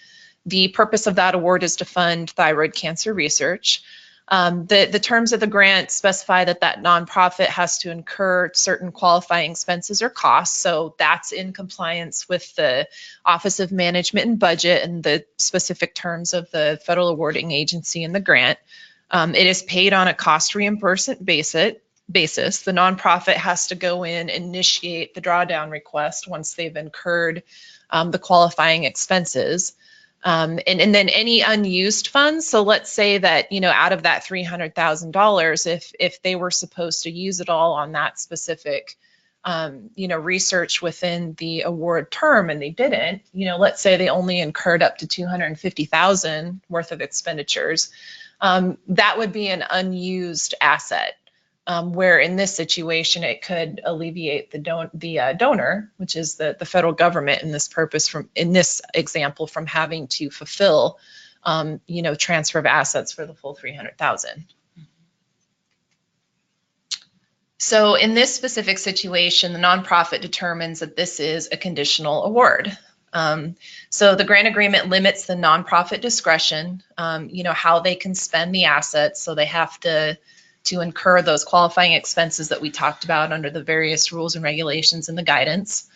The purpose of that award is to fund thyroid cancer research. The terms of the grant specify that nonprofit has to incur certain qualifying expenses or costs. So that's in compliance with the Office of Management and Budget and the specific terms of the federal awarding agency and the grant. It is paid on a cost reimbursement basis. The nonprofit has to go in and initiate the drawdown request once they've incurred the qualifying expenses. And then any unused funds. So let's say that, you know, out of that $300,000, if they were supposed to use it all on that specific, you know, research within the award term and they didn't, you know, let's say they only incurred up to $250,000 worth of expenditures, that would be an unused asset. Where in this situation, it could alleviate the donor, which is the federal government in this example, from having to fulfill, you know, transfer of assets for the full $300,000. So in this specific situation, the nonprofit determines that this is a conditional award. So the grant agreement limits the nonprofit discretion, you know, how they can spend the assets. So they have to incur those qualifying expenses that we talked about under the various rules and regulations in the guidance.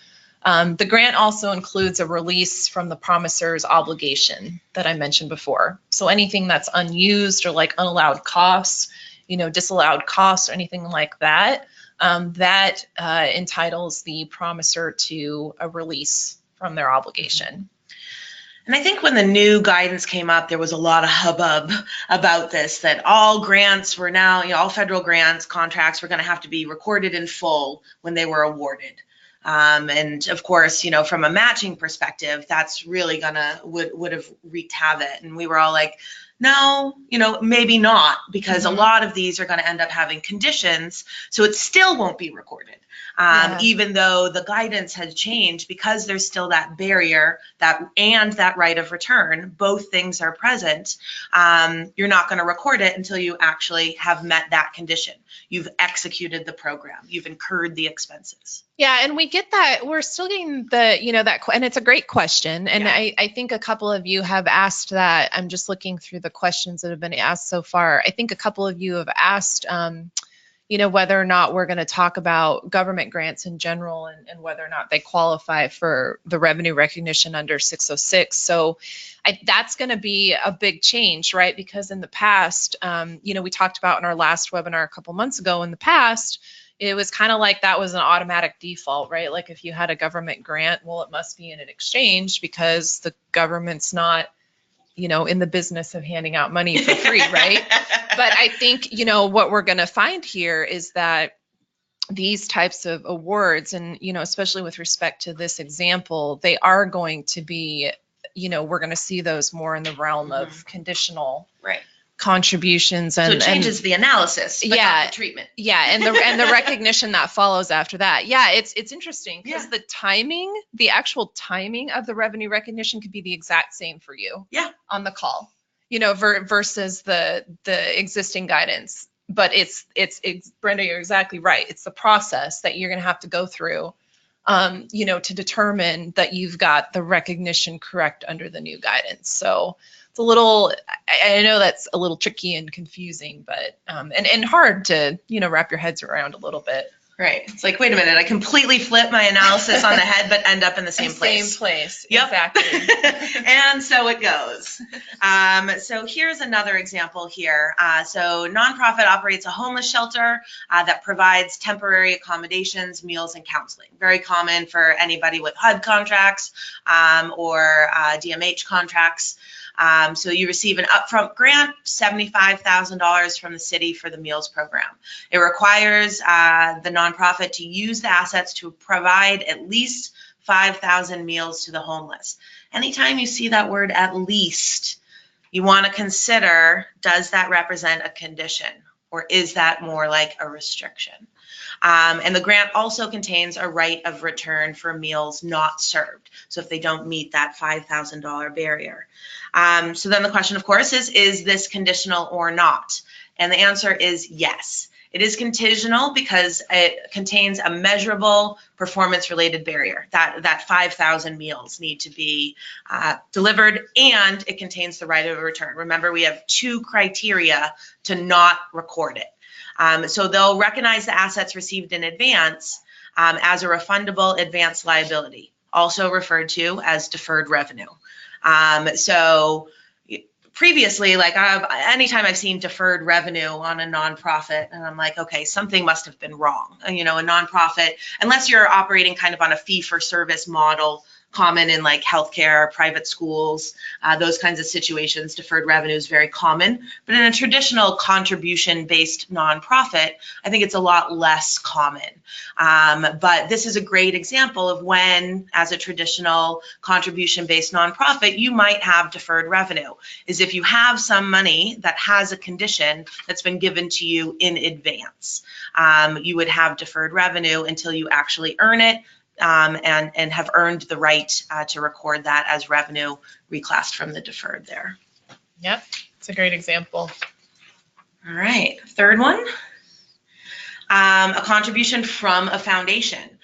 The grant also includes a release from the promisor's obligation that I mentioned before. So anything that's unused or like unallowed costs, disallowed costs or anything like that, that entitles the promisor to a release from their obligation. And I think when the new guidance came up, there was a lot of hubbub about this, that all grants were now, all federal grants, contracts were going to have to be recorded in full when they were awarded. And of course, from a matching perspective, that's really would have wreaked havoc. And we were all like, no, maybe not, because a lot of these are going to end up having conditions, so it still won't be recorded. Even though the guidance has changed, because there's still that barrier and that right of return, both things are present. You're not going to record it until you actually have met that condition. You've executed the program. You've incurred the expenses. Yeah, and we get that. We're still getting that, and it's a great question. And I think a couple of you have asked that. I'm just looking through the questions that have been asked so far. I think a couple of you have asked, whether or not we're going to talk about government grants in general and whether or not they qualify for the revenue recognition under 606. So that's going to be a big change, right? Because in the past, we talked about in our last webinar a couple months ago, in the past, it was kind of like that was an automatic default, right? Like if you had a government grant, well, it must be in an exchange because the government's not, in the business of handing out money for free, right? But I think, what we're going to find here is that these types of awards, and, especially with respect to this example, they are going to be, we're going to see those more in the realm of conditional contributions. And so it changes the analysis, but not the treatment. Yeah, and the recognition that follows after that. Yeah, it's interesting because the actual timing of the revenue recognition could be the exact same for you. Yeah. On the call, versus the existing guidance. But it's Brenda, you're exactly right. It's the process that you're going to have to go through, to determine that you've got the recognition correct under the new guidance. So it's a little, I know that's a little tricky and confusing, but, and hard to, wrap your heads around a little bit. Right. It's like, wait a minute, I completely flip my analysis on the head, but end up in the same place. Same place. Yep. Exactly. And so it goes. So here's another example here. So nonprofit operates a homeless shelter that provides temporary accommodations, meals, and counseling. Very common for anybody with HUD contracts or DMH contracts. So you receive an upfront grant, $75,000 from the city for the meals program. It requires the nonprofit to use the assets to provide at least 5,000 meals to the homeless. Anytime you see that word "at least," you want to consider, does that represent a condition, or is that more like a restriction? And the grant also contains a right of return for meals not served. So if they don't meet that $5,000 barrier. So then the question, of course, is this conditional or not? And the answer is yes. It is conditional because it contains a measurable performance-related barrier. That 5,000 meals need to be delivered, and it contains the right of return. Remember, we have 2 criteria to not record it. So they'll recognize the assets received in advance as a refundable advance liability, also referred to as deferred revenue. So previously, like anytime I've seen deferred revenue on a nonprofit, and I'm like, okay, something must have been wrong. A nonprofit, unless you're operating kind of on a fee-for-service model, common in like healthcare, private schools, those kinds of situations, deferred revenue is very common. But in a traditional contribution-based nonprofit, I think it's a lot less common. But this is a great example of when, as a traditional contribution-based nonprofit, you might have deferred revenue, is if you have some money that has a condition that's been given to you in advance. You would have deferred revenue until you actually earn it, and have earned the right to record that as revenue reclassed from the deferred there. Yep, it's a great example. All right, third one. A contribution from a foundation.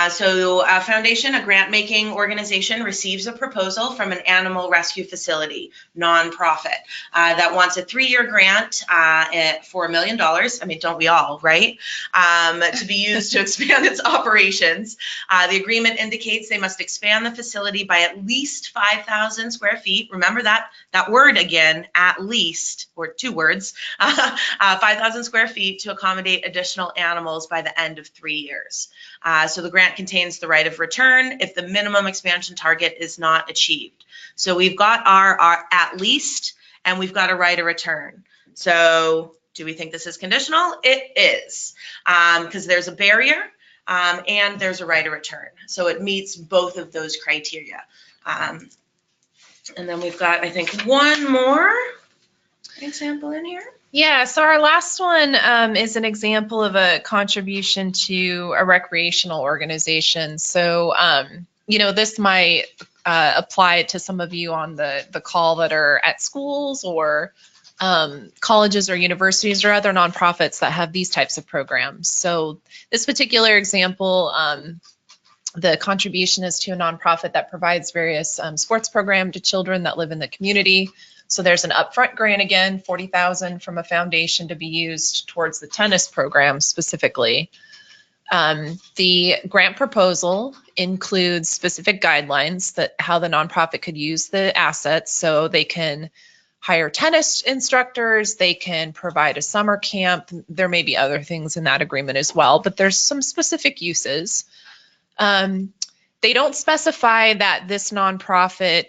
So a foundation, a grant-making organization, receives a proposal from an animal rescue facility, nonprofit, that wants a 3-year grant for $1 million. I mean, don't we all, right? To be used to expand its operations. The agreement indicates they must expand the facility by at least 5,000 square feet. Remember that word again, at least, or 2 words, 5,000 square feet to accommodate additional animals by the end of 3 years. So the grant contains the right of return if the minimum expansion target is not achieved. So we've got our at least, and we've got a right of return. So do we think this is conditional? It is, because there's a barrier and there's a right of return. So it meets both of those criteria. And then we've got, I think, one more example in here. Yeah, so our last one is an example of a contribution to a recreational organization. So, this might apply to some of you on the call that are at schools or colleges or universities or other nonprofits that have these types of programs. So this particular example, the contribution is to a nonprofit that provides various sports programs to children that live in the community. So there's an upfront grant again, $40,000 from a foundation to be used towards the tennis program specifically. The grant proposal includes specific guidelines that how the nonprofit could use the assets. So they can hire tennis instructors, they can provide a summer camp. There may be other things in that agreement as well, but there's some specific uses. They don't specify that this nonprofit,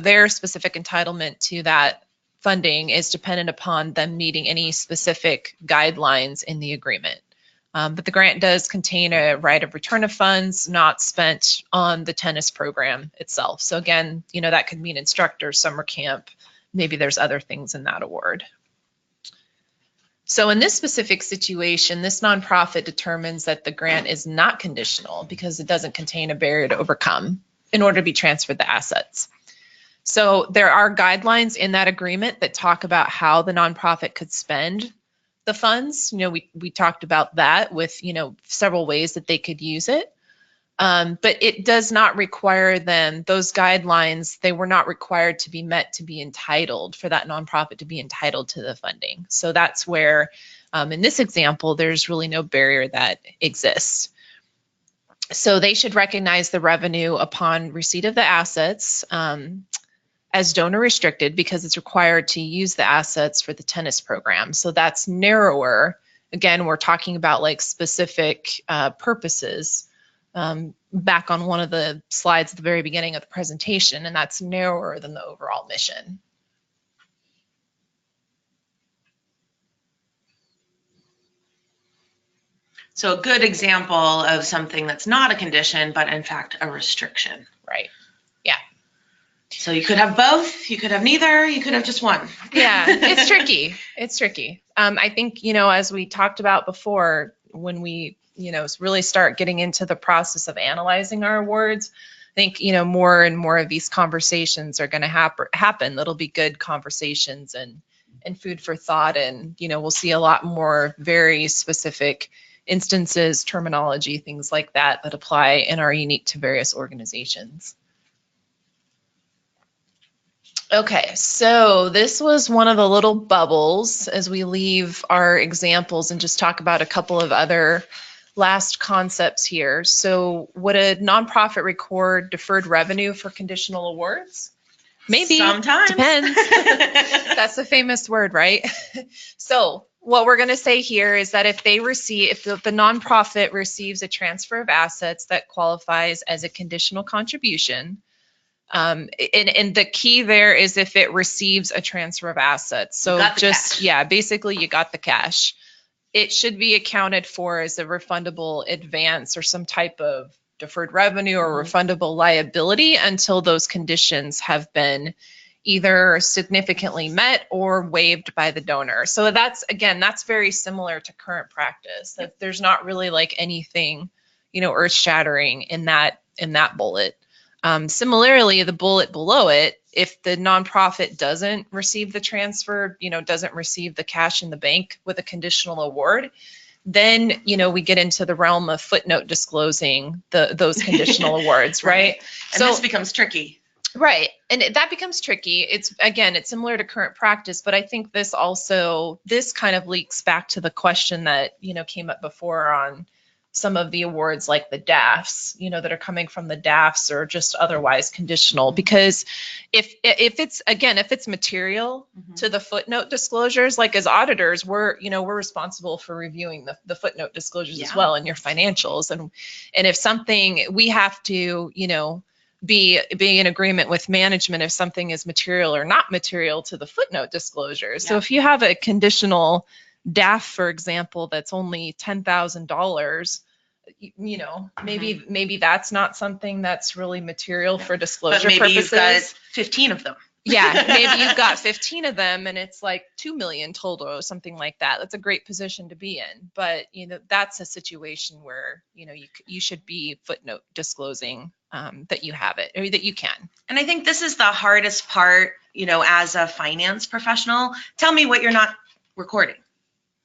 their specific entitlement to that funding is dependent upon them meeting any specific guidelines in the agreement. But the grant does contain a right of return of funds not spent on the tennis program itself. So again, that could mean instructors, summer camp, maybe there's other things in that award. So in this specific situation, this nonprofit determines that the grant is not conditional because it doesn't contain a barrier to overcome in order to be transferred the assets. So there are guidelines in that agreement that talk about how the nonprofit could spend the funds. We talked about that with, several ways that they could use it. But it does not require them, those guidelines, they were not required to be met to be entitled for that nonprofit to be entitled to the funding. So that's where, in this example, there's really no barrier that exists. So they should recognize the revenue upon receipt of the assets as donor restricted because it's required to use the assets for the tennis program. So that's narrower. Again, we're talking about like specific purposes. Back on one of the slides at the very beginning of the presentation, and that's narrower than the overall mission. So a good example of something that's not a condition, but in fact a restriction. Right. Yeah. So you could have both, you could have neither, you could have just one. Yeah, it's tricky. It's tricky. I think, as we talked about before, when we really start getting into the process of analyzing our awards, I think, more and more of these conversations are going to happen. That'll be good conversations and food for thought. And, we'll see a lot more very specific instances, terminology, things like that apply and are unique to various organizations. Okay, so this was one of the little bubbles as we leave our examples and just talk about a couple of other last concepts here. So would a nonprofit record deferred revenue for conditional awards? Maybe. Sometimes. Depends. That's a famous word, right? So what we're going to say here is that if the nonprofit receives a transfer of assets that qualifies as a conditional contribution, and the key there is if it receives a transfer of assets. So basically you got the cash. It should be accounted for as a refundable advance or some type of deferred revenue or refundable liability until those conditions have been either significantly met or waived by the donor. So that's very similar to current practice. That there's not really like anything, earth-shattering in that bullet. Similarly, the bullet below it, if the nonprofit doesn't receive the transfer, doesn't receive the cash in the bank with a conditional award, then, we get into the realm of footnote disclosing those conditional awards, right? And this becomes tricky. Right. And that becomes tricky. It's similar to current practice, but I think this kind of leaks back to the question that, came up before on some of the awards like the DAFs, that are coming from the DAFs or just otherwise conditional. Because if it's material to the footnote disclosures, like as auditors, we're responsible for reviewing the footnote disclosures as well in your financials. And if something, we have to, be in agreement with management if something is material or not material to the footnote disclosure. So if you have a conditional DAF, for example, that's only $10,000, maybe that's not something that's really material for disclosure but maybe purposes. You've got 15 of them. Yeah, maybe you've got 15 of them and it's like 2 million total or something like that. That's a great position to be in. But, that's a situation where, you should be footnote disclosing that you have it or that you can. And I think this is the hardest part, as a finance professional. Tell me what you're not recording.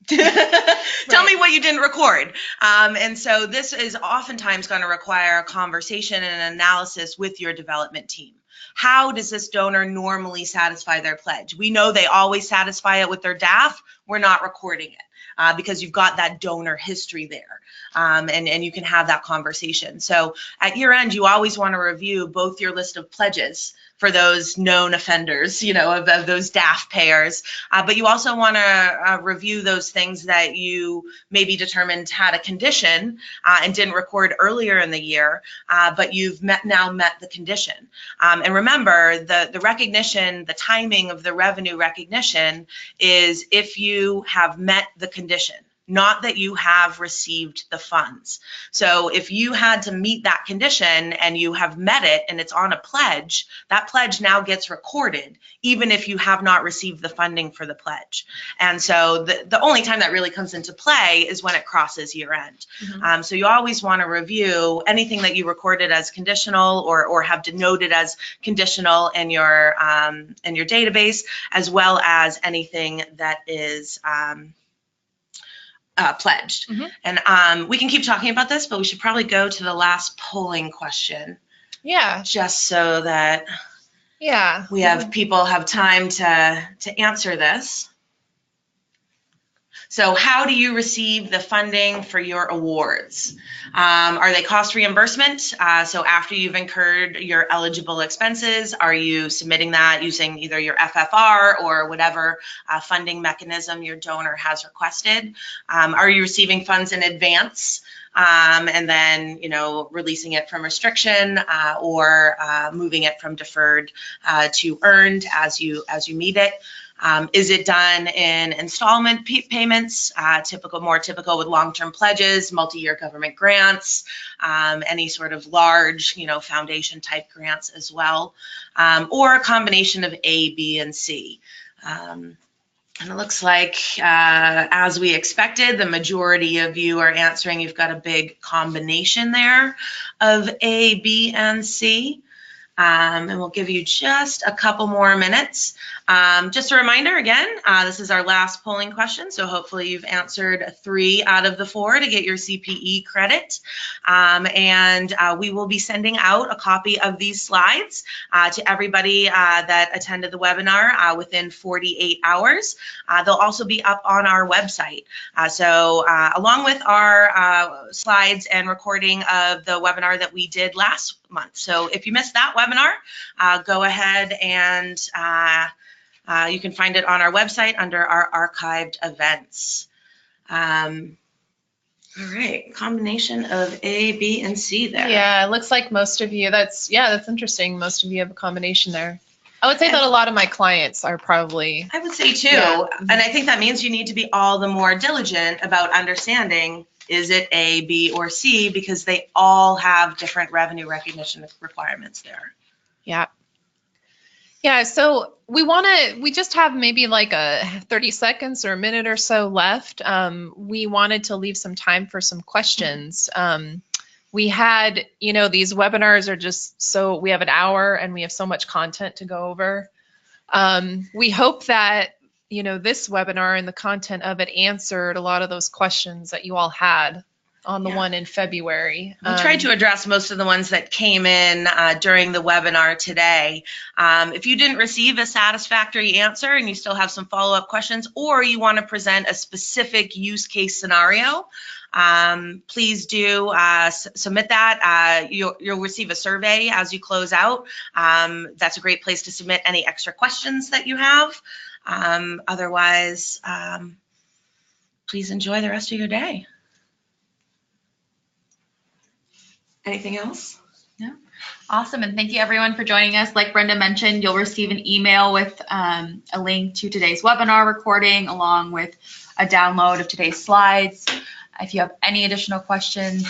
Tell me what you didn't record. And so this is oftentimes going to require a conversation and an analysis with your development team. How does this donor normally satisfy their pledge? We know they always satisfy it with their DAF. We're not recording it because you've got that donor history there. And you can have that conversation. So at year end, you always want to review both your list of pledges for those known offenders, of those DAF payers. But you also want to review those things that you maybe determined had a condition and didn't record earlier in the year, but you've now met the condition. And remember, the recognition, the timing of the revenue recognition is if you have met the condition, not that you have received the funds. So if you had to meet that condition and you have met it and it's on a pledge, that pledge now gets recorded, even if you have not received the funding for the pledge. And so the only time that really comes into play is when it crosses year end. So you always want to review anything that you recorded as conditional or have denoted as conditional in your database, as well as anything that is pledged. And we can keep talking about this, but we should probably go to the last polling question. Yeah. Just so that we have people have time to answer this. So how do you receive the funding for your awards? Are they cost reimbursement? So after you've incurred your eligible expenses, are you submitting that using either your FFR or whatever funding mechanism your donor has requested? Are you receiving funds in advance? And then, releasing it from restriction or moving it from deferred to earned as you meet it. Is it done in installment payments, more typical with long-term pledges, multi-year government grants, any sort of large, foundation type grants as well, or a combination of A, B, and C. And it looks like, as we expected, the majority of you are answering. You've got a big combination there of A, B, and C. And we'll give you just a couple more minutes. Just a reminder again, this is our last polling question, so hopefully you've answered 3 out of the 4 to get your CPE credit. And we will be sending out a copy of these slides to everybody that attended the webinar within 48 hours. They'll also be up on our website. So along with our slides and recording of the webinar that we did last month. So if you missed that webinar, go ahead and you can find it on our website under our archived events. All right, combination of A, B, and C there. Yeah, it looks like most of you, that's interesting. Most of you have a combination there. I would say that a lot of my clients are probably. I would say too, and I think that means you need to be all the more diligent about understanding, is it A, B, or C, because they all have different revenue recognition requirements there. Yeah. Yeah, so we just have maybe like a 30 seconds or a minute or so left. We wanted to leave some time for some questions. We had, these webinars are just so, we have an hour and we have so much content to go over. We hope that this webinar and the content of it answered a lot of those questions that you all had on the Yeah. one in February. We tried to address most of the ones that came in during the webinar today. If you didn't receive a satisfactory answer and you still have some follow-up questions, or you want to present a specific use case scenario, please do submit that. You'll receive a survey as you close out. That's a great place to submit any extra questions that you have. Otherwise, please enjoy the rest of your day. Anything else? Awesome, and thank you everyone for joining us. Like Brenda mentioned, you'll receive an email with a link to today's webinar recording along with a download of today's slides. If you have any additional questions,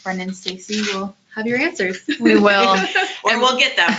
Brenda and Stacy will have your answers. We will. Or we'll get them.